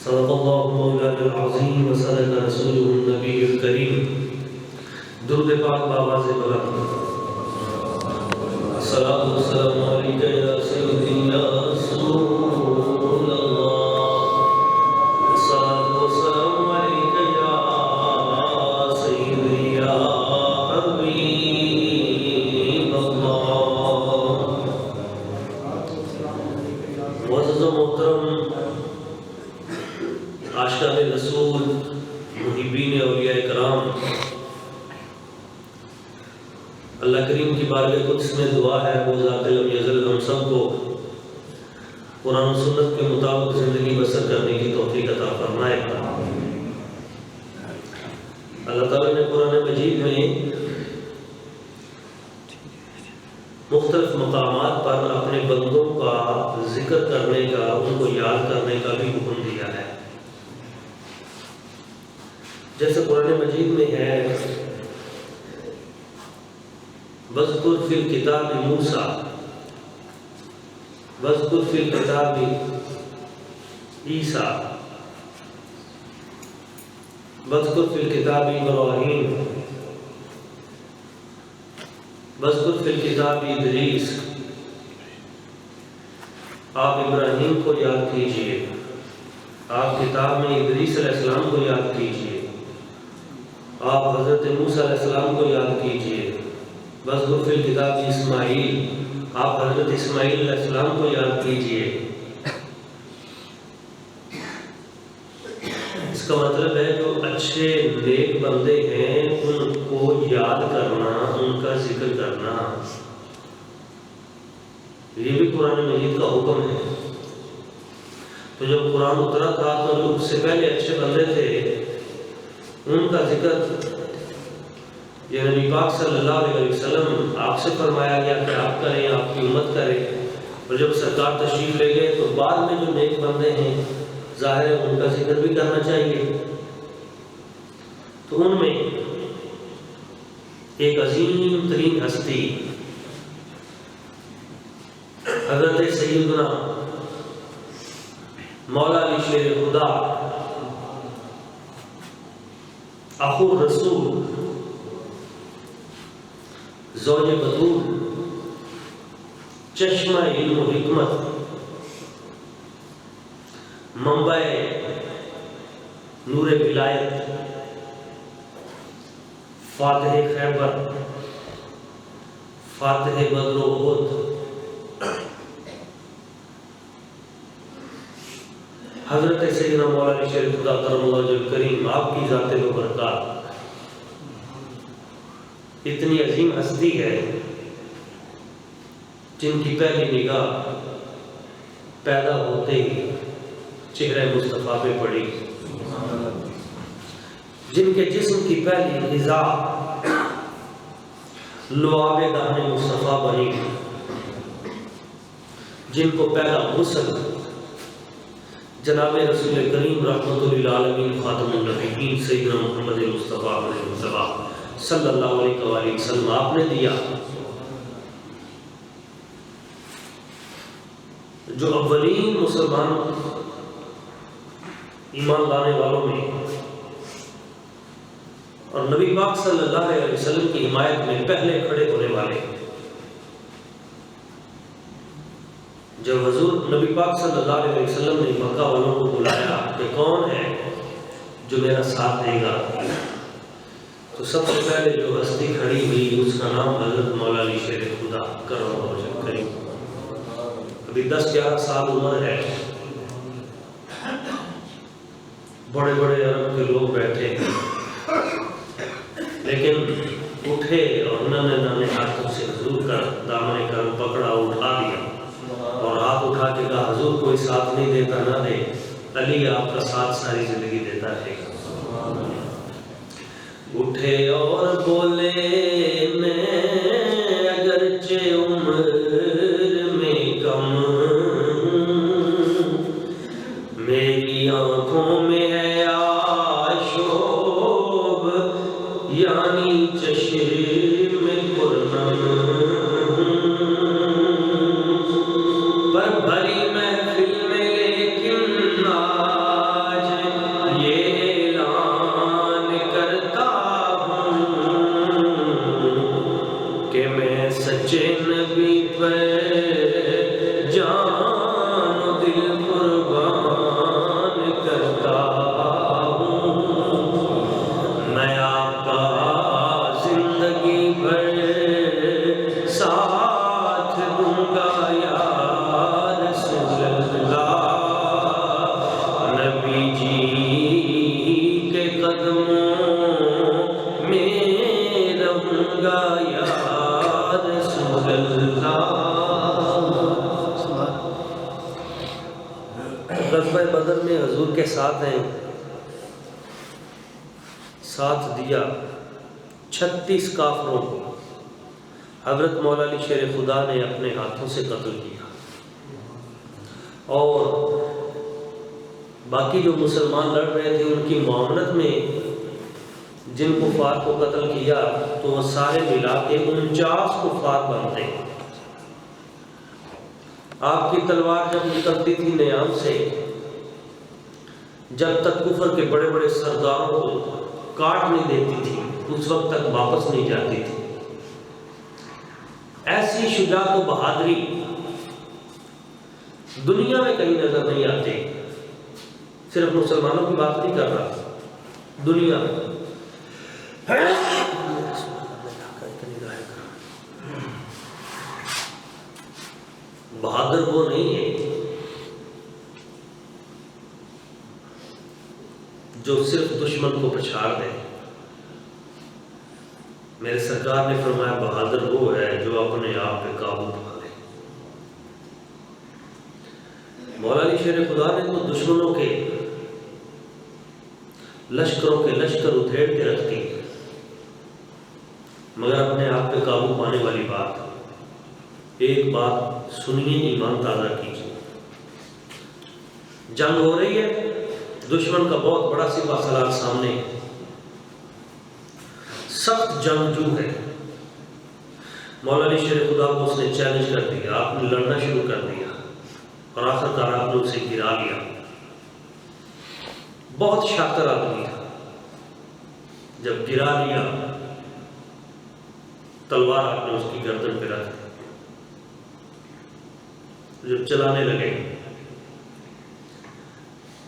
صدق اللہ مولانا العظیم وصدق رسوله النبی الکریم. درود پاک بآواز بلند. الصلاۃ والسلام علیک یا سیدی یا رسول اللہ. الصلاۃ والسلام علیک یا سیدی یا حبیب اللہ. معزز و محترم عاشقان رسول، محبین اولیاء کرام، اللہ کریم کی بارگاہ قدس میں دعا ہے وہ ذات لم یزل ہم سب کو قرآن و سنت کے مطابق زندگی بسر کرنے کی توفیق عطا فرمائے. اللہ تعالیٰ نے قرآن مجید میں مختلف مقامات پر اپنے بندوں کا ذکر کرنے کا، ان کو یاد کرنے کا بھی حکم دیا ہے. جیسے قرآن مجید میں ہے وَاذْكُرْ فِي الْكِتَابِ مُوسَىٰ وَاذْكُرْ فِي الْكِتَابِ عِیسیٰ وَاذْكُرْ فِي الْكِتَابِ ابراہیم وَاذْكُرْ فِي الْكِتَابِ ادریس. آپ ابراہیم کو یاد کیجئے، آپ کتاب میں ادریس علیہ السلام کو یاد کیجئے، آپ حضرت موسیٰ علیہ السلام کو یاد کیجئے. وَاذْكُرْ فِي الْكِتَابِ اسماعیل، آپ حضرت اسماعیل علیہ السلام کو یاد کیجئے. اس کا مطلب ہے جو اچھے نیک بندے ہیں ان کو یاد کرنا، ان کا ذکر کرنا، یہ بھی قرآن مجید کا حکم ہے. تو جب قرآن اترا تھا تو جو اس سے پہلے اچھے بندے تھے ان کا ذکر یہ نبی پاک صلی اللہ علیہ وسلم آپ سے فرمایا گیا کہ آپ کریں، آپ کی امت کرے. اور جب سرکار تشریف لے گئے تو بعد میں جو نیک بندے ہیں ظاہر ہے ان کا ذکر بھی کرنا چاہیے. تو ان میں ایک عظیم ترین ہستی حضرت سیدنا مولا علی شیر خدا اخو رسول زوج بطول چشمہ علم و حکمت منبع نور ولایت فاتح خیبر فاتح بدر و احد حضرت سیدنا مولا علی شیر خدا کرم اللہ وجہ الکریم، آپ کی ذات و برکات اتنی عظیم ہستی ہے جن کی پہلی نگاہ پیدا ہوتے ہی چہرہ مصطفیٰ پہ پڑی، جن کے جسم کی پہلی غذا لعاب دہن مصطفیٰ بنی، جن کو پہلا غسل جناب رسول کریم رحمت للعالمین خاتم النبیین سیدنا محمد مصطفیٰ علیہ السلام صلی اللہ علیہ وآلہ وسلم آپ نے دیا، جو اولین مسلمان ایمان لانے والوں میں اور نبی پاک صلی اللہ علیہ وسلم کی حمایت میں پہلے کھڑے ہونے والے. جب حضور نبی پاک صلی اللہ علیہ وسلم نے مکہ والوں کو بلایا کہ کون ہے جو میرا ساتھ دے گا، تو سب سے پہلے جو ہستی کھڑی ہوئی اس کا نام حضرت مولا علی شیر خدا کرم اللہ وجہ الکریم. ابھی 10-11 سال عمر ہے، بڑے بڑے عرب کے لوگ بیٹھے ہیں، لیکن اٹھے اور انہوں نے ہاتھوں سے حضور کا دامن کرم پکڑا، اٹھا دیا اور ہاتھ اٹھا کے کہا حضور کوئی ساتھ نہیں دیتا نہ دے، علی آپ کا ساتھ ساری زندگی دیتا رہے گا. اٹھے اور بولے میں اگرچہ عمر میں کم، میری آنکھوں میں ہے آشوب یعنی چشم پرنم، پر بھری محفل میں لیکن آج کے ساتھ ہیں، ساتھ دیا 36 کافروں کو حضرت مولا علی شیر خدا نے اپنے ہاتھوں سے قتل کیا، اور باقی جو مسلمان لڑ رہے تھے ان کی معاونت میں جن کفار کو قتل کیا تو وہ سارے ملا کے 49 کفار بنتے ہیں۔ آپ کی تلوار جب نکلتی تھی نیام سے، جب تک کفر کے بڑے بڑے سرداروں کو کاٹ نہیں دیتی تھی اس وقت تک واپس نہیں جاتی تھی۔ ایسی شجاعت و بہادری دنیا میں کہیں نظر نہیں آتی۔ صرف مسلمانوں کی بات نہیں کر رہا، دنیا میں بہادر وہ نہیں ہے جو صرف دشمن کو پچھاڑ دے۔ میرے سرکار نے فرمایا بہادر وہ ہے جو اپنے آپ پہ قابو پا لے۔ مولا علی شیر خدا نے تو دشمنوں کے لشکروں کے لشکر ادھیڑ کے رکھ دی، مگر اپنے آپ پہ قابو پانے والی بات، ایک بات سنیے، ایمان تازہ کیجیے۔ جنگ ہو رہی ہے، دشمن کا بہت بڑا سپہ سالار سامنے ہے، سخت جنگجو ہے۔ مولا علی شیر خدا کو اس نے چیلنج کر دیا، آپ نے لڑنا شروع کر دیا اور آخر کار آپ نے اسے گرا لیا۔ بہت شاطر آدمی تھا، جب گرا لیا تلوار آپ نے اس کی گردن پہ رکھ دی، جب چلانے لگے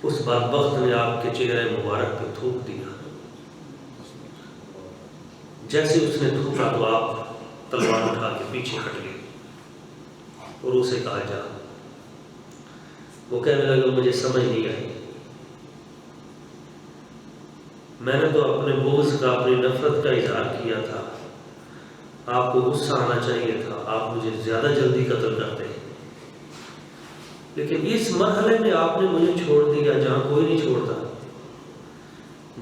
اس بدبخت نے آپ کے چہرے مبارک پہ تھوک دیا۔ جیسے اس نے تھوکا تو آپ تلوار اٹھا کے پیچھے ہٹ گئے اور اسے کہا جا۔ وہ کہنے لگا مجھے سمجھ نہیں آئی، میں نے تو اپنے بغض کا، اپنی نفرت کا اظہار کیا تھا، آپ کو غصہ آنا چاہیے تھا، آپ مجھے زیادہ جلدی قتل کرتے ہیں، لیکن اس مرحلے میں آپ نے مجھے چھوڑ دیا جہاں کوئی نہیں چھوڑتا۔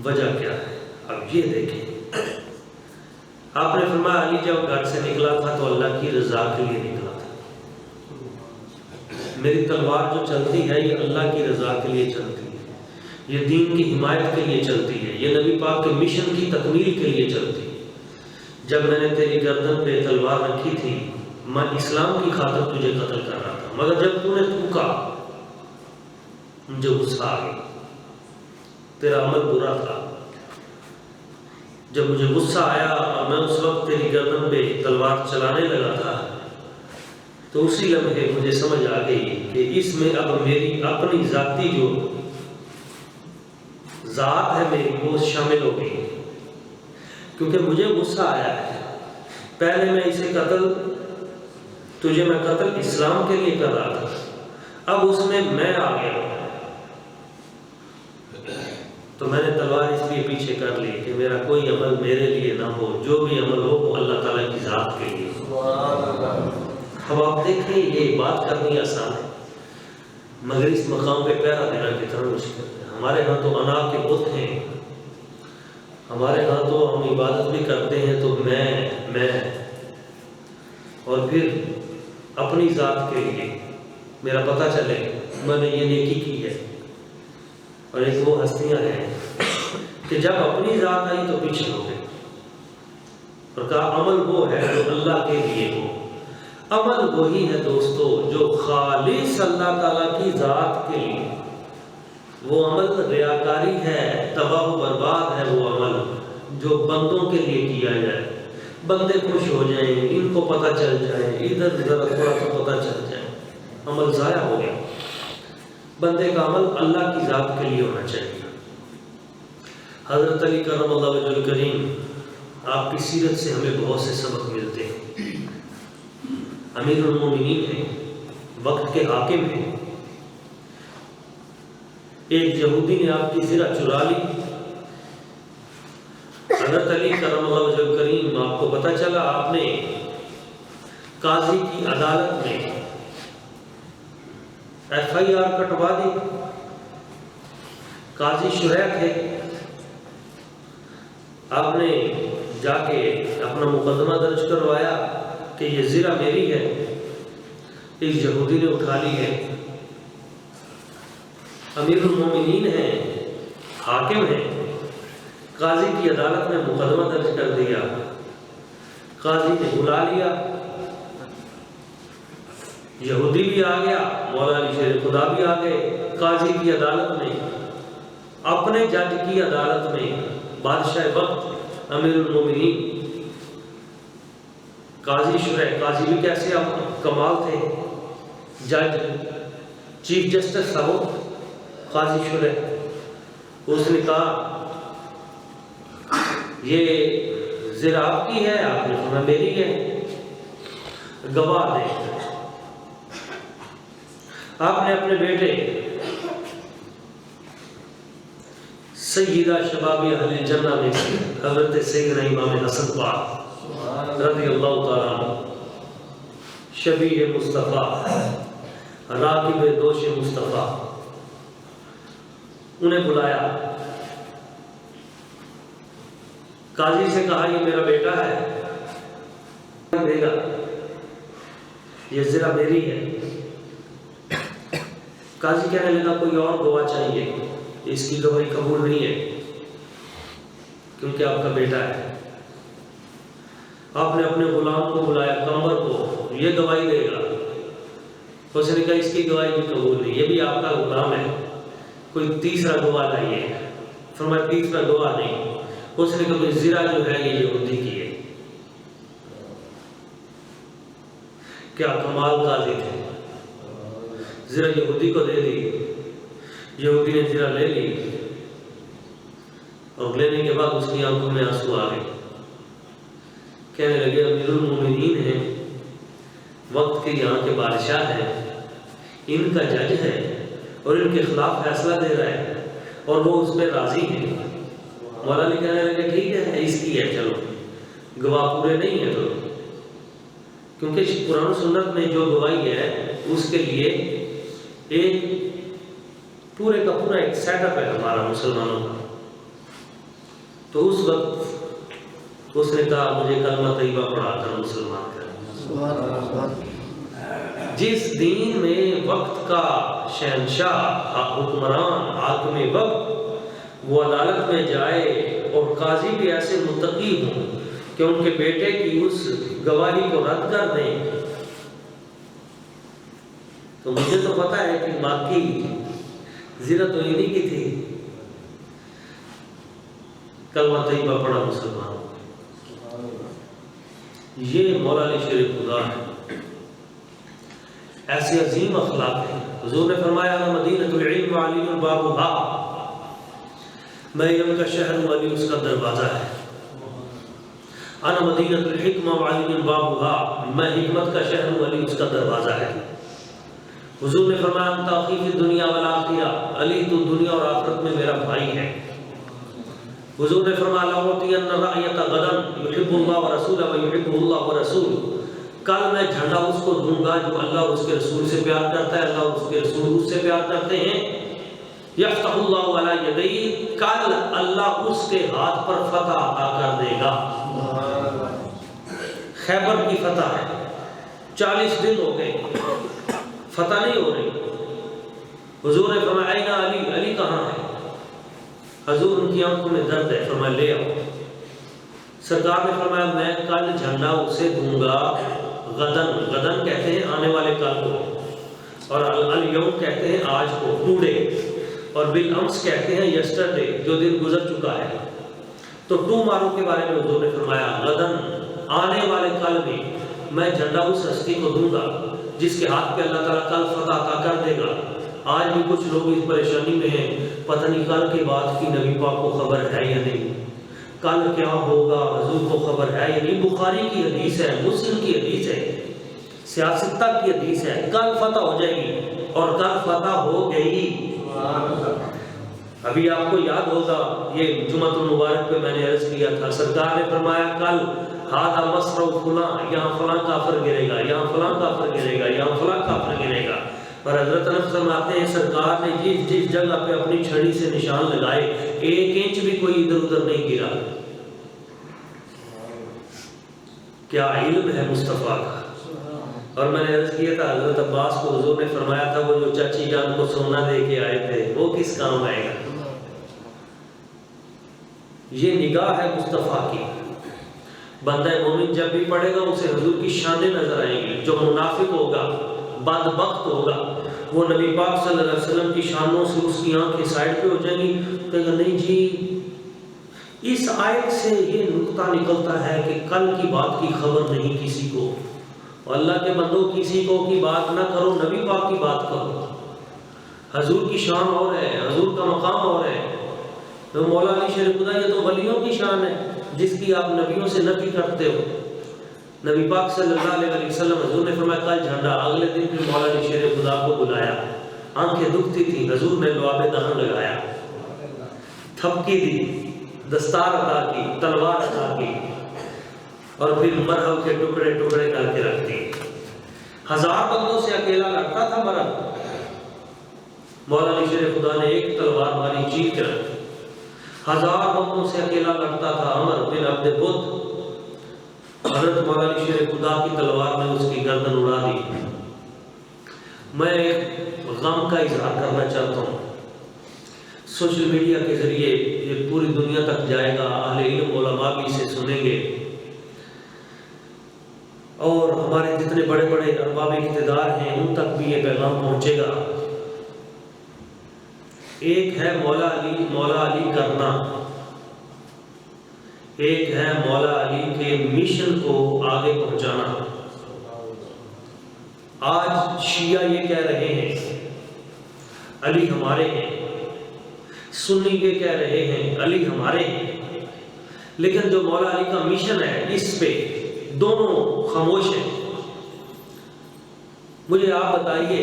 وجہ کیا ہے؟ اب یہ دیکھیں، آپ نے فرمایا علی جب گھر سے نکلا تھا تو اللہ کی رضا کے لیے نکلا تھا، میری تلوار جو چلتی ہے یہ اللہ کی رضا کے لیے چلتی ہے، یہ دین کی حمایت کے لیے چلتی ہے، یہ نبی پاک کے مشن کی تکمیل کے لیے چلتی ہے۔ جب میں نے تیری گردن پہ تلوار رکھی تھی میں اسلام کی خاطر تجھے قتل کر رہا تھا، مگر جب تو نے تھوکا مجھے غصہ آ گیا، تیرا عمل برا تھا۔ جب مجھے غصہ آیا اور میں اس وقت تیری گردن پہ تلوار چلانے لگا تھا تو اسی لمحے مجھے سمجھ آ گئی کہ اس میں اب میری اپنی ذاتی جو ذات ہے میری وہ شامل ہو گئی، کیونکہ مجھے غصہ آیا ہے۔ پہلے میں اسے تجھے میں قتل اسلام کے لیے کر رہا تھا، اب اس میں آ گیا تو میں نے تلوار اس لیے پیچھے کر لی کہ میرا کوئی عمل میرے لیے نہ ہو، جو بھی عمل ہو وہ اللہ تعالیٰ کی ذات کے لیے۔ اب آپ دیکھیں یہ بات کرنی آسان ہے، مگر اس مقام پہ پیرا دینا کتنا مشکل ہے۔ ہمارے ہاں تو انا کے بت ہیں، ہمارے ہاں تو ہم عبادت بھی کرتے ہیں تو میں اور پھر اپنی ذات کے لیے میرا پتہ چلے میں نے یہ نیکی کی ہے۔ اور ایک وہ ہستیاں ہیں کہ جب اپنی ذات آئی تو پیچھے ہو گئے اور کہا عمل وہ ہے جو اللہ کے لیے ہو۔ عمل وہی ہے دوستو جو خالص اللہ تعالیٰ کی ذات کے لیے، وہ عمل ریاکاری ہے، تباہ و برباد ہے وہ عمل جو بندوں کے لیے کیا جائے، بندے خوش ہو جائیں، ان کو پتہ چل جائے، ادھر ادھر تھوڑا سا پتہ چل جائے، عمل ضائع ہو گیا۔ بندے کا عمل اللہ کی ذات کے لیے ہونا چاہیے۔ حضرت علی کرم اللہ وجہ الکریم، آپ کی سیرت سے ہمیں بہت سے سبق ملتے ہیں۔ امیر المومنین ہیں، وقت کے حاکم ہیں، ایک یہودی نے آپ کی زرہ چرا لی، حضرت علی کرم اللہ وجہ الکریم آپ کو پتہ چلا، آپ نے قاضی کی عدالت میں FIR کٹوا دی، قاضی شریح تھے، آپ نے جا کے اپنا مقدمہ درج کروایا کہ یہ زرہ میری ہے، ایک یہودی نے اٹھا لی ہے۔ امیر المومنین ہیں، حاکم ہیں، قاضی کی عدالت میں مقدمہ درج کر دیا، قاضی نے بلا لیا، یہودی بھی آ گیا، مولا علی شیر خدا بھی آ گئے قاضی کی عدالت میں، اپنے جج کی عدالت میں۔ بادشاہ وقت امیر المومنین قاضی شریح، قاضی بھی کیسے کمال تھے، جج چیف جسٹس تھا وہ قاضی شریح۔ اس نے کہا یہ زرہ آپ کی ہے؟ آپ نے فرمایا میری ہے، گواہ دیں۔ آپ نے اپنے بیٹے سیدہ شباب اہل جنہ میں حضرت سیدنا امام حسن پاک رضی اللہ تعالیٰ عنہ، شبیہ مصطفیٰ، راکب دوش مصطفیٰ، انہیں بلایا، قاضی سے کہا یہ میرا بیٹا ہے، دے گا، یہ زرہ میری ہے۔ قاضی کہنے لگا کوئی اور گواہ چاہیے، اس کی گواہی قبول نہیں ہے کیونکہ آپ کا بیٹا ہے۔ آپ نے اپنے غلام کو بلایا، قمر کو، یہ گواہی دے گا۔ اس نے کہا اس کی گواہی بھی قبول نہیں، یہ بھی آپ کا غلام ہے، کوئی تیسرا گواہ لائیے۔ فرمایا تیسرا گواہ نہیں۔ اس نے کہا زرہ جو ہے یہ یہودی کی ہے۔ کیا کمال قاضی تھے، زرہ یہودی کو دے دی، یہودی نے زرہ لے لی، اور لینے کے بعد اس کی آنکھوں میں آنسو آ گئے، کہنے لگے امیر المومنین ہیں، وقت کے یہاں کے بادشاہ ہیں، ان کا جج ہے اور ان کے خلاف فیصلہ دے رہا ہے اور وہ اس پہ راضی ہیں۔ مولا علی کہنے لگے ٹھیک ہے اس کی ہے، چلو گواہ پورے نہیں ہیں تو، کیونکہ قرآن و سنت میں جو گواہی ہے اس کے لیے ایک پورے کا پورا ایک سیٹ اپ ہے ہمارا مسلمانوں کا۔ تو اس وقت اس نے کہا مجھے کلمہ طیبہ پڑھا کر مسلمان کر۔ جس دین میں وقت کا شہنشاہ، حکمران، حاکم وقت وہ عدالت میں جائے اور قاضی بھی ایسے متقی ہوں کہ ان کے بیٹے کی اس گواہی کو رد کر دیں، تو مجھے تو پتا ہے کہ باقی زرہ تو انہی کی تھی، کلمہ طیبہ پڑھا مسلمان۔ یہ مولا علی شیر خدا ہے، ایسے عظیم اخلاق ہیں۔ حضور نے فرمایا انا مدینۃ العلم وعلی بابھا، میں علم کا شہر ہوں، علی اس کا دروازہ ہے۔ انا مدینۃ الحکمہ وعلی بابھا، میں حکمت کا شہر ہوں، علی اس کا دروازہ ہے۔ حضور نے فرمایا انت اخی فی الدنیا والآخرہ، علی تو دنیا اور آخرت میں میرا بھائی ہے۔ حضور نے فرمایا لأعطین الرایۃ غدا یحب اللہ ورسولہ ویحبہ اللہ ورسولہ، کل میں جھنڈا اس کو دوں گا جو اللہ اور اس کے رسول سے پیار کرتا ہے، اللہ اور اس کے رسول اس سے پیار کرتے ہیں۔ یفتح اللہ علی یدیہ، کل اللہ اس کے ہاتھ پر فتح عطا کر دے گا۔ خیبر کی فتح ہے، 40 دن ہو گئے، فتح نہیں ہو رہی۔ حضور نے فرمایا این علی، علی کہاں ہے؟ حضور ان کی آنکھوں میں درد ہے، فرمایا لے آؤ۔ سرکار نے فرمایا میں کل جھنڈا اسے دوں گا، غدن، غدن کہتے ہیں آنے والے کل کو، اور الیوم کہتے ہیں آج کو، ٹوڈے، اور بالامس کہتے ہیں یسٹرڈے، جو دن گزر چکا ہے۔ تو ٹومارو کے بارے میں حضور نے فرمایا غدن، آنے والے کل میں جھنڈا اس ہستی کو دوں گا جس کے ہاتھ پہ اللہ تعالیٰ کل فتح عطا کر دے گا۔ آج بھی کچھ لوگ اس پریشانی میں ہیں، پتہ نہیں کل کے بعد کی نبی پاک کو خبر ہے یا نہیں، کل کیا ہوگا حضور کو خبر ہے یا نہیں۔ بخاری کی حدیث ہے، مسلم کی حدیث ہے، سیاستہ کی حدیث ہے، کل فتح ہو جائے گی، اور کل فتح ہو گئی۔ ابھی آپ کو یاد ہوگا یہ جمعۃ المبارک پہ میں نے عرض کیا تھا، سرکار نے فرمایا کل ہادہ مصرع فلاں، یہاں فلاں کافر گرے گا، یہاں فلاں کافر گرے گا، یہاں فلاں کافر گرے گا۔ اور حضرت انس فرماتے ہیں سرکار نے جس جس جگہ پہ اپنی چھڑی سے نشان لگائے 1 انچ بھی کوئی ادھر ادھر نہیں گرا۔ کیا علم ہے مصطفیٰ کا۔ اور میں نے عرض کیا تھا حضرت عباس کو حضور نے فرمایا تھا وہ جو چاچی جان کو سونا دے کے آئے تھے وہ کس کام آئے گا۔ یہ نگاہ ہے مصطفیٰ کی۔ بندہ مومن جب بھی پڑھے گا اسے حضور کی شانیں نظر آئیں گی۔ جو منافق ہوگا، بدبخت ہوگا، وہ نبی پاک صلی اللہ علیہ وسلم کی شانوں سے اس کی آنکھیں سائڈ پہ ہو جائیں گی، کہے گا نہیں جی اس آیت سے یہ نقطہ نکلتا ہے کہ کل کی بات کی خبر نہیں کسی کو۔ اور اللہ کے بندوں کسی کو کی بات نہ کرو، نبی پاک کی بات کرو۔ حضور کی شان اور ہے، حضور کا مقام اور ہے۔ تو مولا علی شیر خدا یہ تو ولیوں کی شان ہے جس کی آپ نبیوں سے نفی کرتے ہو۔ نبی پاک صلی اللہ علیہ وسلم حضور نے فرمایا کل جھنڈا، اگلے دن پھر مولا علی شیر خدا کو بلایا، آنکھیں دکھتی تھی، حضور نے لعاب دہن لگایا، تھپکی دی، دستار عطا کی، تلوار عطا کی، اور پھر مرہم کے ٹکڑے ٹکڑے کر کے رکھ دی۔ 1000 بندوں سے اکیلا لڑتا تھا مرہم، مولا علی شیر خدا نے ایک تلوار ماری چیر کے رکھ دی۔ 1000 بندوں سے اکیلا لڑتا تھا عمر بن عبد بدھ، حضرت مولا علی شیر خدا کی تلوار نے اس کی گردن اڑا دی۔ میں ایک غم کا اظہار کرنا چاہتا ہوں، سوشل میڈیا کے ذریعے یہ پوری دنیا تک جائے گا، اہل علم علماء بھی اسے سنیں گے، اور ہمارے جتنے بڑے بڑے ارباب اقتدار ہیں ان تک بھی یہ پیغام پہنچے گا۔ ایک ہے مولا علی کرنا، ایک ہے مولا علی کے مشن کو آگے پہنچانا۔ آج شیعہ یہ کہہ رہے ہیں علی ہمارے ہیں، سنی یہ کہہ رہے ہیں علی ہمارے ہیں، لیکن جو مولا علی کا مشن ہے اس پہ دونوں خاموش ہیں۔ مجھے آپ بتائیے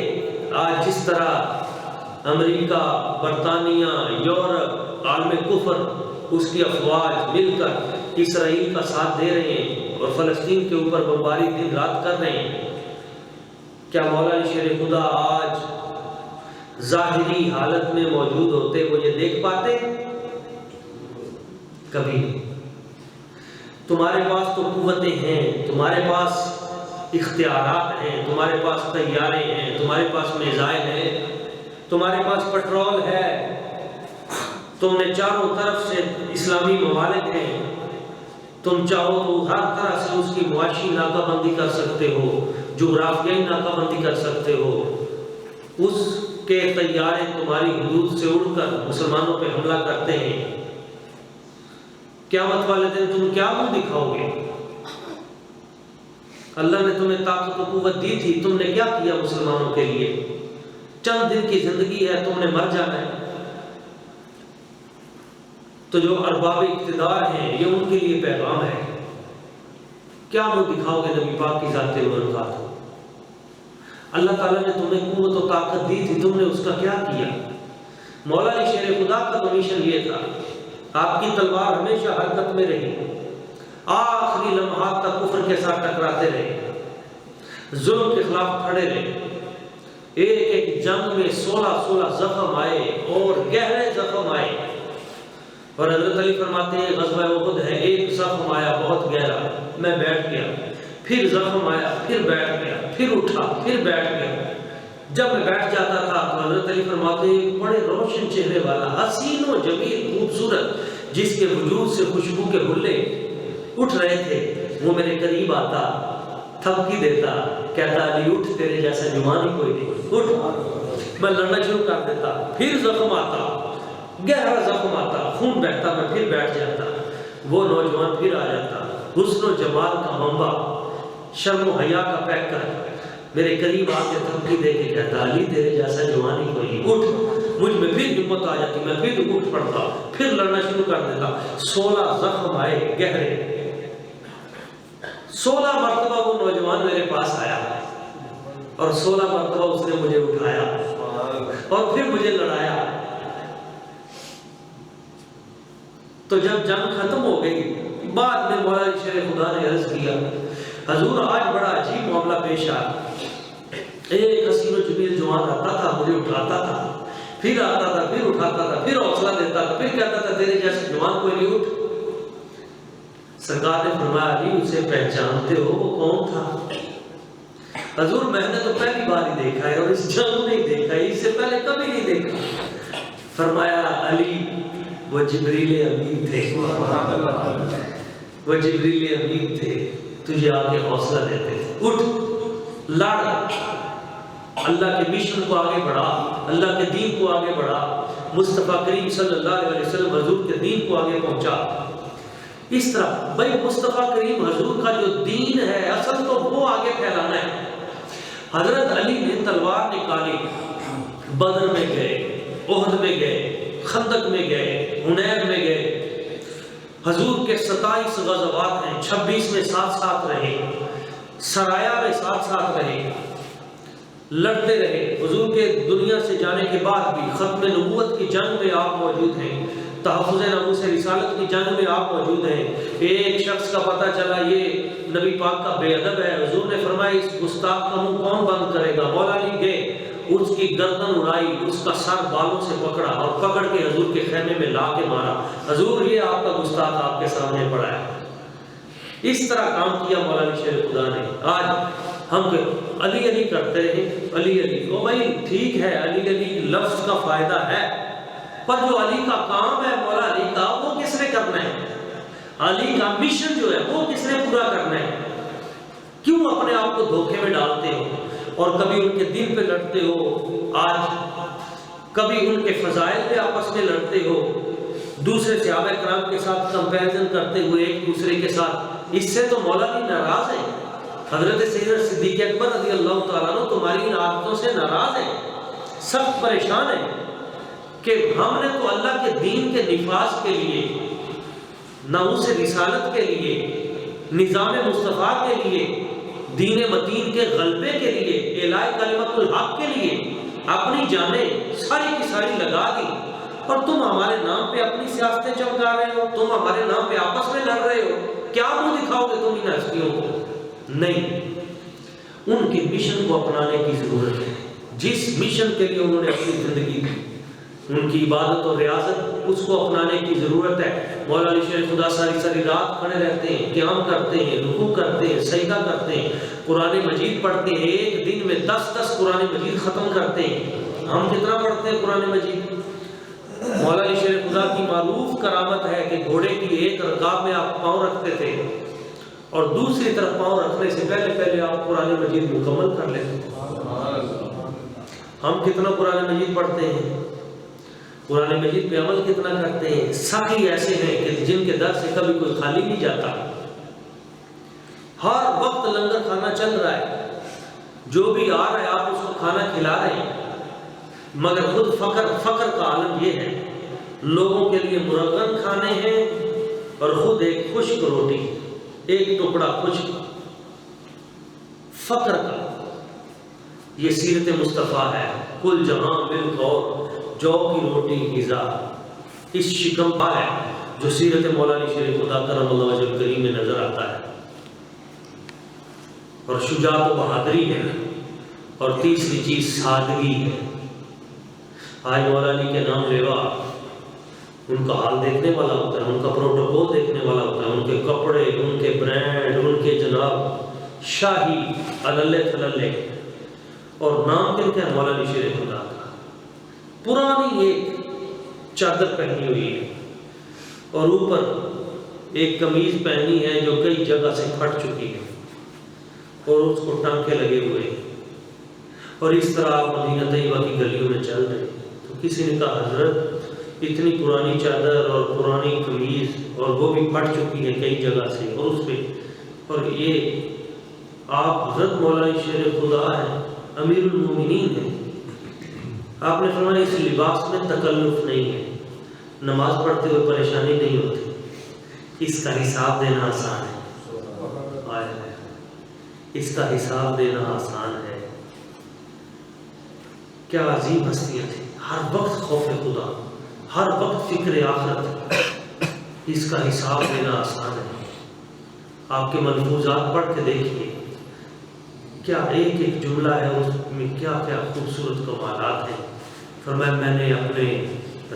آج جس طرح امریکہ، برطانیہ، یورپ، عالم کفر، اس کی افواج مل کر اسرائیل کا ساتھ دے رہے ہیں اور فلسطین کے اوپر بمباری دن رات کر رہے ہیں، کیا مولا علی شیر خدا آج ظاہری حالت میں موجود ہوتے وہ یہ دیکھ پاتے؟ کبھی نہیں۔ تمہارے پاس تو قوتیں ہیں، تمہارے پاس اختیارات ہیں، تمہارے پاس طیارے ہیں، تمہارے پاس میزائل ہیں، تمہارے پاس پیٹرول ہے، تم نے چاروں طرف سے اسلامی ممالک ہیں، تم چاہو تو ہر طرح سے اس کی معاشی ناکہ بندی کر سکتے ہو، جغرافیائی ناکہ بندی کر سکتے ہو۔ اس کے طیارے تمہاری حدود سے اڑ کر مسلمانوں پہ حملہ کرتے ہیں، قیامت والے دن تم کیا منہ دکھاؤ گے؟ اللہ نے تمہیں طاقت و قوت دی تھی، تم نے کیا کیا مسلمانوں کے لیے؟ چند دن کی زندگی ہے، تم نے مر جانا ہے۔ تو جو ارباب اقتدار ہیں یہ ان کے لیے پیغام ہے، کیا منہ دکھاؤ گے نبی پاک کی ذات برکات کو؟ اللہ تعالیٰ نے تمہیں قوت و طاقت دی تھی، تم نے اس کا کیا کیا؟ مولا علی شیر خدا کا تو مشن یہ تھا، آپ کی تلوار ہمیشہ حرکت میں رہی، آخری لمحات تک کفر کے ساتھ ٹکراتے رہے، ظلم کے خلاف کھڑے رہے۔ ایک ایک جنگ میں 16 زخم آئے اور گہرے زخم آئے، اور حضرت علی فرماتے ہیں غزوہ احد ہے، ایک زخم آیا بہت گہرا، میں بیٹھ گیا، پھر زخم آیا، پھر بیٹھ گیا، پھر اٹھا، پھر بیٹھ گیا۔ جب میں بیٹھ جاتا تھا تو حضرت علی فرماتے ہیں ایک بڑے روشن چہرے والا، حسین و جمیل، خوبصورت، جس کے وجود سے خوشبو کے حلے اٹھ رہے تھے، وہ میرے قریب آتا، تھپکی دیتا، کہتا علی اٹھ، تیرے جیسا جوان ہی کوئی نہیں، اٹھ۔ میں لڑنا شروع کر دیتا، پھر زخم آتا، گہرا زخم آتا، خون بہتا، میں پھر بیٹھ جاتا، وہ نوجوان پھر آ جاتا، حسن و جمال کا منبع، شرم و حیا کا پیکر، میرے قریب آ کے تھپکی دے کے کہتا علی تیرے جیسا جوان ہی کوئی نہیں، اٹھ۔ مجھ میں پھر ہمت آ جاتی، میں پھر اٹھ پڑتا، پھر لڑنا شروع کر دیتا۔ 16 زخم آئے گہرے، 16 مرتبہ وہ نوجوان میرے پاس آیا اور 16 مرتبہ اس نے مجھے اٹھایا اور پھر مجھے لڑایا۔ تو جب جنگ ختم ہو گئی، بعد میں مولا علی شیر خدا نے عرض کیا حضور آج بڑا عجیب معاملہ پیش آیا، ایک حسین و جمیل جوان آتا تھا، مجھے اٹھاتا تھا، پھر آتا تھا، پھر اٹھاتا تھا، پھر حوصلہ دیتا تھا، پھر کہتا تھا تیرے جیسے جوان کوئی نہیں اٹھ۔ سرکار نے فرمایا علی اسے پہچانتے ہو وہ کون تھا؟ حضور میں نے تو پہلی بار ہی دیکھا ہے اور اس جنگ نہیں دیکھا ہے، اس سے پہلے کبھی نہیں دیکھا۔ فرمایا علی وہ جبریل امین تھے، وہ جبریل امین تھے، تجھے آگے حوصلہ دیتے تھے، اٹھ لڑ، اللہ کے مشن کو آگے بڑھا، اللہ کے دین کو آگے بڑھا، مصطفیٰ کریم صلی اللہ علیہ وسلم حضور کے دین کو آگے پہنچا۔ اس طرح بھائی مصطفیٰ کریم حضور کا جو دین ہے اصل تو وہ آگے پھیلانا ہے۔ حضرت علی نے تلوار نکالی، بدر میں گئے، احد میں گئے، خندق میں گئے، حنین میں گئے، حضور کے 27 غزوات ہیں، 26 میں ساتھ ساتھ رہے، سرایا میں ساتھ ساتھ رہے، لڑتے رہے۔ حضور کے دنیا سے جانے کے بعد بھی ختم نبوت کی جنگ میں آپ موجود ہیں، تحفظ ناموس رسالت کی جنگ میں آپ موجود ہیں۔ ایک شخص کا پتہ چلا یہ نبی پاک کا بے ادب ہے، حضور نے فرمایا اس گستاخ کا منہ کون بند کرے گا؟ مولا علی گئے، اس کی گردن اڑائی، اس کا سر بالوں سے پکڑا اور پکڑ کے حضور کے خیمے میں لا کے مارا، حضور یہ آپ کا گستاخ آپ کے سامنے پڑا ہے۔ اس طرح کام کیا مولا علی شیر خدا نے۔ آج ہم علی علی کرتے ہیں، علی علی، او بھائی ٹھیک ہے علی علی لفظ کا فائدہ ہے، پر جو علی کا کام ہے مولا علی کا وہ کس نے کرنا ہے؟ علی کا مشن جو ہے وہ کس نے پورا کرنا ہے؟ کیوں اپنے آپ کو دھوکے میں ڈالتے ہو اور کبھی ان کے دل پہ لڑتے ہو، آج کبھی ان کے فضائل پہ آپس میں لڑتے ہو، دوسرے صحابہ کرام کے ساتھ کمپیریزن کرتے ہوئے ایک دوسرے کے ساتھ، اس سے تو مولا علی ناراض ہے۔ حضرت سیدنا صدیق اکبر رضی اللہ تعالیٰ عنہ تمہاری ان عادتوں سے ناراض ہے، سخت پریشان ہے کہ ہم نے تو اللہ کے دین کے نفاذ کے لیے، ناموس رسالت کے لیے، نظام مصطفیٰ کے لیے، دین متین کے غلبے کے لیے، اعلاء کلمت الحق کے لیے اپنی جانیں ساری کی ساری لگا دی، اور تم ہمارے نام پہ اپنی سیاستیں چمکا رہے ہو، تم ہمارے نام پہ آپس میں لڑ رہے ہو، کیا منہ دکھاؤ گے تم ان ہستیوں کو؟ نہیں، ان کے مشن کو اپنانے کی ضرورت ہے، جس مشن کے لیے انہوں نے اپنی زندگی دی، ان کی عبادت اور ریاضت، اس کو اپنانے کی ضرورت ہے۔ مولا علی شیر خدا ساری ساری رات کھڑے رہتے ہیں، قیام کرتے ہیں، رکوع کرتے ہیں، سجدہ کرتے ہیں، قرآن مجید پڑھتے ہیں، ایک دن میں 10 قرآن مجید ختم کرتے ہیں۔ ہم کتنا پڑھتے ہیں قرآن مجید؟ مولا علی شیر خدا کی معروف کرامت ہے کہ گھوڑے کی ایک رکاب میں آپ پاؤں رکھتے تھے اور دوسری طرف پاؤں رکھنے سے پہلے آپ قرآن مجید مکمل کر لیتے تھے۔ ہم کتنا قرآن مجید پڑھتے ہیں؟ قرآن مجید پہ عمل کتنا کرتے ہیں؟ ساقی ایسے ہیں کہ جن کے در سے کبھی کوئی خالی نہیں جاتا، ہر وقت لنگر کھانا چل رہا ہے، جو بھی آ رہا ہے آپ اس کو کھانا کھلا رہے ہیں، مگر خود فقر کا عالم یہ ہے، لوگوں کے لیے مرغن کھانے ہیں اور خود ایک خشک روٹی، ایک ٹکڑا خشک، فقر کا۔ یہ سیرت مصطفیٰ ہے، کل جہاں ملک اور جو کی روٹی غذا، اس شکم پا ہے جو سیرت مولا علی شیر خدا کرم اللہ وجہ کریم میں نظر آتا ہے، اور شجاعت و بہادری ہے، اور تیسری چیز سادگی ہے۔ آج مولا علی کے نام لیوا ان کا حال دیکھنے والا ہوتا ہے، ان کا پروٹوکول دیکھنے والا ہوتا ہے، ان کے کپڑے، ان کے برانڈ، ان کے جناب شاہی عللے تھللے، اور نام کن کا ہے؟ مولا علی شیر خدا کا۔ پرانی ایک چادر پہنی ہوئی ہے اور اوپر ایک قمیض پہنی ہے جو کئی جگہ سے پھٹ چکی ہے اور اس کو ٹانکے لگے ہوئے ہیں، اور اس طرح آپ مدینہ طیبہ کی گلیوں میں چل رہے ہیں۔ تو کسی نے کہا حضرت اتنی پرانی چادر اور پرانی قمیض اور وہ بھی پھٹ چکی ہے کئی جگہ سے، اور اس پہ، اور یہ آپ حضرت مولا علی شیر خدا ہیں، امیر المومنین ہیں، آپ نے فرمایا اس لباس میں تکلف نہیں ہے، نماز پڑھتے ہوئے پریشانی نہیں ہوتی، اس کا حساب دینا آسان ہے، اس کا حساب دینا آسان ہے۔ کیا عظیم ہستیاں تھیں، ہر وقت خوف خدا، ہر وقت فکر آخرت، اس کا حساب دینا آسان ہے۔ آپ کے ملفوظات پڑھ کے دیکھیے، کیا ایک ایک جملہ ہے، اس میں کیا کیا خوبصورت کمالات ہیں۔ فرمایا میں نے اپنے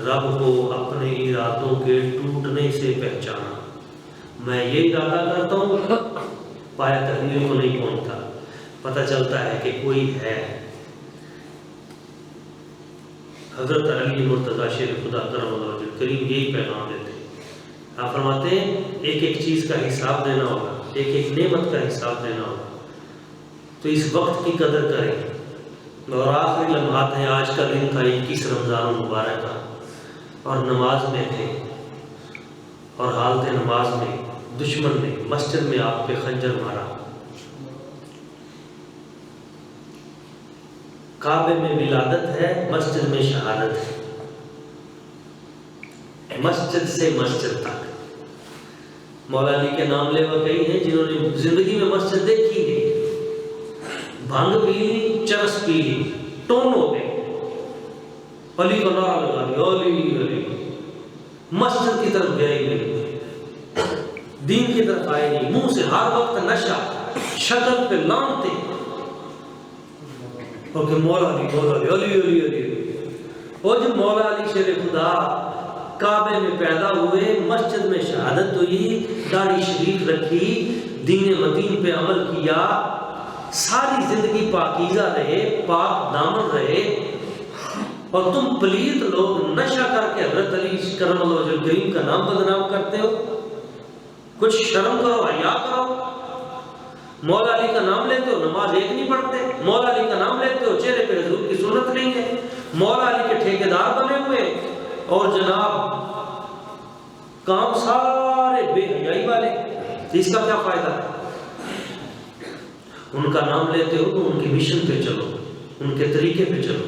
رب کو اپنے ارادوں کے ٹوٹنے سے پہچانا، میں یہ ارادہ کرتا ہوں، پایا تکمیل کو نہیں پہنچتا، پتہ چلتا ہے کہ کوئی ہے۔ حضرت علی مرتضیٰ شیر خدا کرم اللہ وجہ کریم یہی پیغام دیتے ہیں۔ آپ فرماتے ہیں ایک ایک چیز کا حساب دینا ہوگا، ایک ایک نعمت کا حساب دینا ہوگا، تو اس وقت کی قدر کریں۔ اور آخری لمحات ہیں، آج کا دن تھا 21 رمضان المبارک کا، اور نماز میں تھے، اور حالت نماز میں دشمن نے مسجد میں آپ پہ خنجر مارا۔ کعبے میں ولادت ہے، مسجد میں شہادت ہے، مسجد سے مسجد تک۔ مولا علی کے نام لیوا کئی ہیں جنہوں نے زندگی میں مسجد دیکھی نہیں، بھنگ پی لی، چرس پی لی، ٹون ہو گئے، علی کا نعرہ لگا لیا، علی علی، مسجد کی طرف گئے نہیں، دین کی طرف آئے نہیں، منہ سے ہر وقت نشہ، شکل پہ لانتے، اور کہ مولا علی مولا علی علی علی علی۔ اور جب مولا علی شیر خدا کعبے میں پیدا ہوئے، مسجد میں شہادت ہوئی، داڑھی شریف رکھی، دین متین پہ عمل کیا، ساری زندگی پاکیزہ رہے، پاک دامن رہے، اور تم پلیت لوگ نشہ کر کے حضرت علی کرم اللہ وجہ کریم کا نام بدنام کرتے ہو۔ کچھ شرم کرو، حیا کرو۔ مولا علی کا نام لیتے ہو، نماز ایک نہیں پڑھتے۔ مولا علی کا نام لیتے ہو، چہرے پہ حضور کی سنت نہیں ہے۔ مولا علی کے ٹھیکیدار بنے ہوئے، اور جناب کام سارے بے حیائی والے، اس کا کیا فائدہ ہے؟ ان کا نام لیتے ہو تو ان کے مشن پہ چلو، ان کے طریقے پہ چلو۔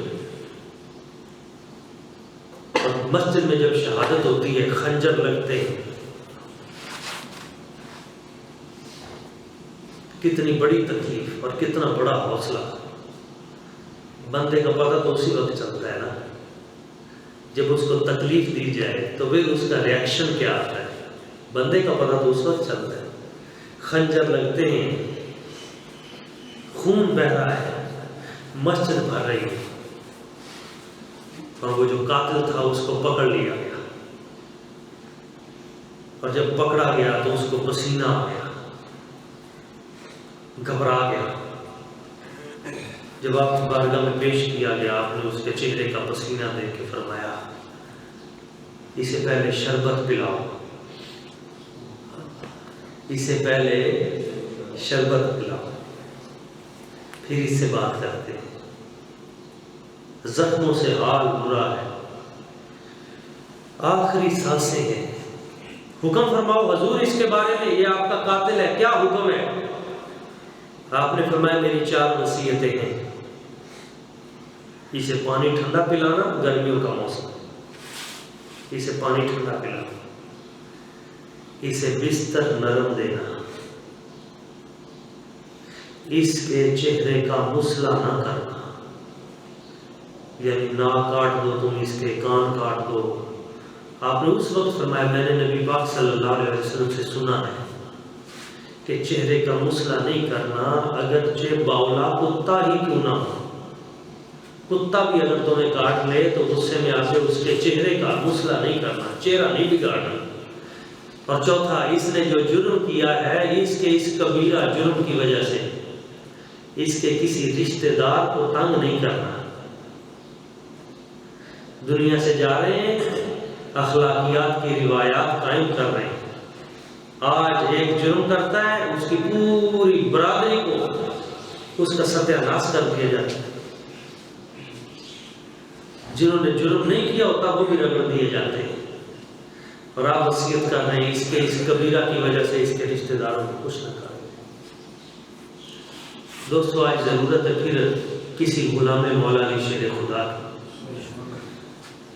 اور مسجد میں جب شہادت ہوتی ہے، خنجر لگتے ہیں، کتنی بڑی تکلیف اور کتنا بڑا حوصلہ۔ بندے کا پتہ تو اسی وقت چلتا ہے نا جب اس کو تکلیف دی جائے، تو پھر اس کا ریاکشن کیا آتا ہے، بندے کا پتہ تو اس وقت چلتا ہے۔ خنجر لگتے ہیں، خون بہہ رہا ہے، مسجد بھر رہی ہے، اور وہ جو قاتل تھا اس کو پکڑ لیا گیا، اور جب پکڑا گیا تو اس کو پسینہ آ گیا، گھبرا گیا۔ جب آپ کی بارگاہ میں پیش کیا گیا، آپ نے اس کے چہرے کا پسینہ دیکھ کے فرمایا اسے پہلے شربت پلاؤ، اسے پہلے شربت پلاؤ، پھر اس سے بات کرتے ہیں۔ زخموں سے حال برا ہے، آخری سانسیں ہیں، حکم فرماؤ حضور اس کے بارے میں، یہ آپ کا قاتل ہے، کیا حکم ہے؟ آپ نے فرمایا میری 4 وصیتیں ہیں، اسے پانی ٹھنڈا پلانا، گرمیوں کا موسم، اسے پانی ٹھنڈا پلانا، اسے بستر نرم دینا، اس کے چہرے کا مسئلہ نہ کرنا، یعنی ناک کاٹ دو تم، اس کے کان کاٹ دو۔ آپ نے اس وقت فرمایا میں نے نبی پاک صلی اللہ علیہ وسلم سے سنا ہے کہ چہرے کا مسئلہ نہیں کرنا، اگرچہ باولا کتا ہی کیوں نہ ہو، کتا بھی اگر تمہیں کاٹ لے تو غصے میں آ کے اس کے چہرے کا مسئلہ نہیں کرنا، چہرہ نہیں بگاڑنا۔ اور چوتھا، اس نے جو جرم کیا ہے، اس کے اس کبیرہ جرم کی وجہ سے اس کے کسی رشتہ دار کو تنگ نہیں کرنا۔ دنیا سے جا رہے ہیں، اخلاقیات کی روایات قائم کر رہے ہیں۔ آج ایک جرم کرتا ہے، اس کی پوری برادری کو اس کا ستیہ ناش کر دیا جاتا ہے۔ جنہوں نے جرم نہیں کیا ہوتا وہ بھی رگڑ دیے جاتے ہیں، اور آپ وصیت کر رہے ہیں اس کے اس کبیرہ کی وجہ سے اس کے رشتہ داروں کو کچھ نہ کریں۔ دوستو آج ضرورت ہے پھر کسی غلام مولا علی شیر خدا کی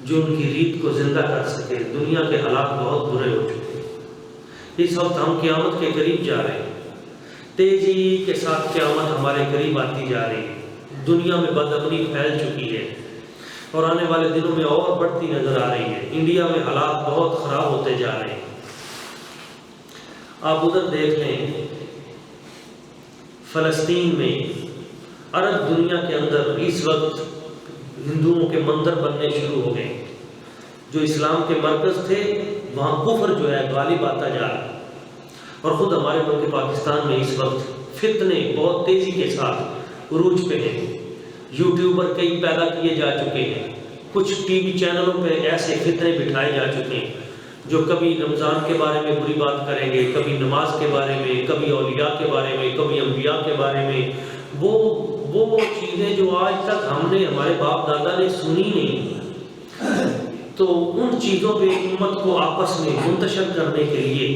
جو ان کی ریت کو زندہ کر سکے۔ دنیا کے حالات بہت برے ہو چکے ہیں، اس وقت ہم قیامت کے قریب جا رہے ہیں، تیزی کے ساتھ قیامت ہمارے قریب آتی جا رہی ہے، دنیا میں بدامنی پھیل چکی ہے اور آنے والے دنوں میں اور بڑھتی نظر آ رہی ہے۔ انڈیا میں حالات بہت خراب ہوتے جا رہے ہیں۔ آپ ادھر دیکھ لیں، فلسطین میں عرب دنیا کے اندر اس وقت ہندوؤں کے مندر بننے شروع ہو گئے، جو اسلام کے مرکز تھے وہاں کفر جو ہے غالب آتا جا رہا ہے۔ اور خود ہمارے ملک پاکستان میں اس وقت فتنے بہت تیزی کے ساتھ عروج پہ ہیں، یوٹیوبر کئی پیدا کیے جا چکے ہیں، کچھ ٹی وی چینلوں پہ ایسے فتنے بٹھائے جا چکے ہیں جو کبھی رمضان کے بارے میں بری بات کریں گے، کبھی نماز کے بارے میں، کبھی اولیاء کے بارے میں، کبھی انبیاء کے بارے میں، وہ چیزیں جو آج تک ہم نے ہمارے باپ دادا نے سنی نہیں، تو ان چیزوں پہ امت کو آپس میں منتشر کرنے کے لیے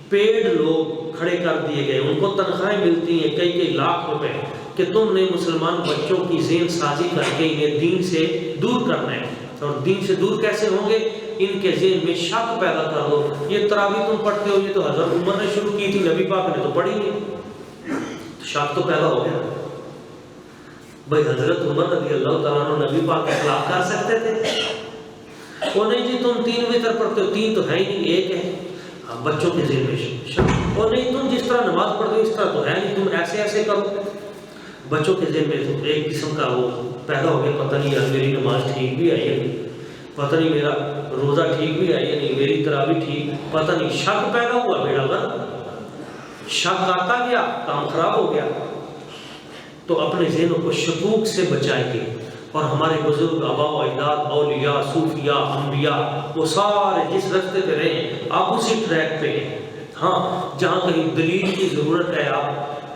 پیڈ لوگ کھڑے کر دیے گئے، ان کو تنخواہیں ملتی ہیں کئی لاکھ روپے کہ تم نے مسلمان بچوں کی ذہن سازی کر کے انہیں دین سے دور کرنا ہے۔ اور دین سے دور کیسے ہوں گے؟ ان کے ذہن میں شک پیدا کر دو، یہ تراویح تم پڑھتے ہو، یہ تو حضرت عمر نے شروع کی تھی، نبی پاک نے تو پڑھی نہیں، شک تو پیدا ہو گیا۔ بھائی حضرت عمر رضی اللہ تعالیٰ عنہ نبی پاک کے خلاف کر سکتے تھے؟ وہ نہیں جی تم 3 وتر پڑھتے ہو، 3 تو ہے ہی نہیں، 1 ہے۔ بچوں کے ذہن میں شک، اور نہیں تم جس طرح نماز پڑھتے ہو اس طرح تو ہے نہیں، تم ایسے کرو۔ بچوں کے ذہن میں تو ایک قسم کا وہ پیدا ہو گیا، پتہ نہیں یار میری نماز ٹھیک بھی آئی ہے نہیں، پتہ نہیں میرا روزہ ٹھیک بھی آئی ہے نہیں، میری تراویح ٹھیک، پتہ نہیں، شک پیدا ہوا بیڑا غرق، شک آتا گیا، کام خراب ہو گیا۔ تو اپنے ذہنوں کو شکوک سے بچائیں گے، اور ہمارے بزرگ آباء و اجداد، اولیاء، صوفیاء، انبیاء، وہ سارے جس رستے پہ رہے ہیں آپ اسی ٹریک پہ ہیں۔ ہاں جہاں کہیں دلیل کی ضرورت ہے،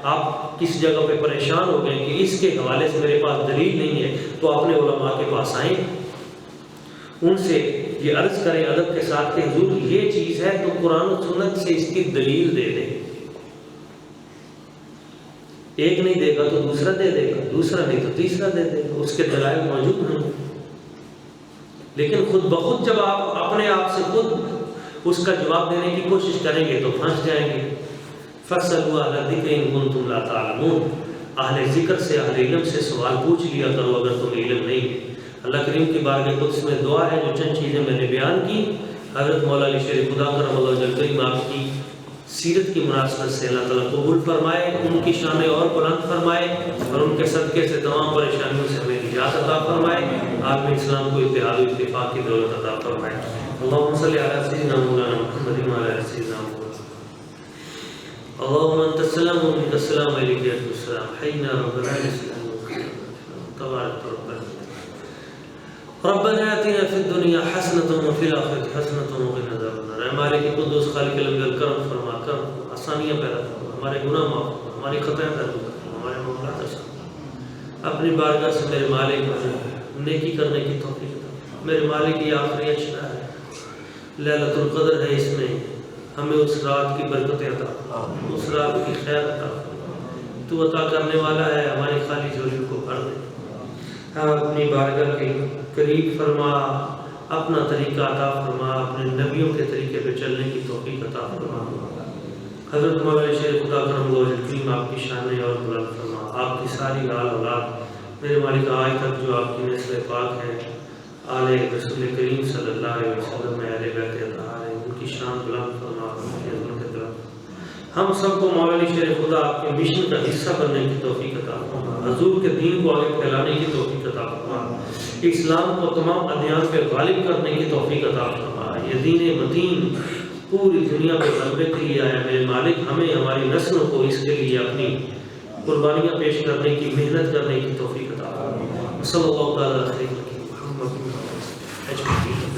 آپ کس جگہ پہ پریشان ہو گئے کہ اس کے حوالے سے میرے پاس دلیل نہیں ہے، تو اپنے علماء کے پاس آئیں، ان سے یہ عرض کریں ادب کے ساتھ کہ حضور یہ چیز ہے تو قرآن و سنت سے اس کی دلیل دے دیں۔ ایک نہیں دے گا تو دوسرا دے دے گا، دوسرا نہیں تو تیسرا دے دے گا، اس کے دلائل موجود ہیں۔ لیکن خود بخود جب آپ اپنے آپ سے خود اس کا جواب دینے کی کوشش کریں گے تو پھنس جائیں گے۔ فَاسْأَلُوا أَهْلَ الذِّكْرِ إِن كُنتُمْ لَا تَعْلَمُونَ، اہل ذکر سے، اہل علم سے سوال پوچھ لیا کرو اگر تمہیں علم نہیں۔ اللہ کریم کی بارگاہ قدس میں دعا ہے، جو چند چیزیں میں نے بیان کی، حضرت مولا علی شیر خدا کرم اللہ وجہ کریم آپ کی سیرت کی مناسبت سے اللہ تعالیٰ قبول فرمائے، ان کی شان اور بلند فرمائے، اور ان کے صدقے سے تمام پریشانیوں سے ہمیں نجات عطا فرمائے، عالم اسلام کو اتحاد و اتفاق کی دولت عطا فرمائے۔ اللہم صلی علی سیدنا مولانا محمد وعلی سیدنا محمد۔ اللہم انت السلام و منک السلام علیک السلام، حینا ربنا السلام تبارک ربنا ربنا آتنا فی الدنیا حسنۃ وفی الآخرۃ حسنۃ وقنا عذاب النار۔ اے مالک قدوس خالق الانبیاء کرم فرما، کرم آسانیاں پیدا فرما، ہمارے گناہ معاف فرما، ہماری خطائیں درگزر فرما، ہمارے معاملات آسان، اپنی بارگاہ سے میرے مالک نیکی کرنے کی توفیق عطا۔ میرے مالک یہ آخری اشرا ہے، لیلۃ القدر ہے، اس میں ہمیں اس رات کی برکتیں عطا، اس رات کی خیر عطا، تو عطا کرنے والا ہے، ہماری خالی جھولیوں کو بھر دے۔ ہم اپنی بارگاہ کے قریب فرما، اپنا طریقہ عطا فرما، اپنے نبیوں کے طریقے پہ چلنے کی توفیق عطا فرما۔ حضرت مولانا شیخ خدا کرم اللہ کریم آپ کی شان اور بلند فرما، آپ کی ساری آل اولاد میرے مالک آج تک جو آپ کی نسل پاک ہے، آل رسول کریم صلی اللہ علیہ وسلم میں اہل بیت اطہار ہیں، ان کی شان بلند فرما، ان کی عظمت بلند۔ ہم سب کو مولا علی شیر خدا آپ کے مشن کا حصہ بننے کی توفیق عطا فرما، حضور کے دین کو آگے پھیلانے کی توفیق عطا فرما، اسلام کو تمام ادیان پہ غالب کرنے کی توفیق عطا فرما۔ یہ دین متین پوری دنیا پہ غلبے کے لیے آیا، میرے مالک ہمیں ہماری نسلوں کو اس کے لیے اپنی قربانیاں پیش کرنے کی، محنت کرنے کی توفیق عطا فرما۔ صلی اللہ تعالیٰ علیہ وسلم۔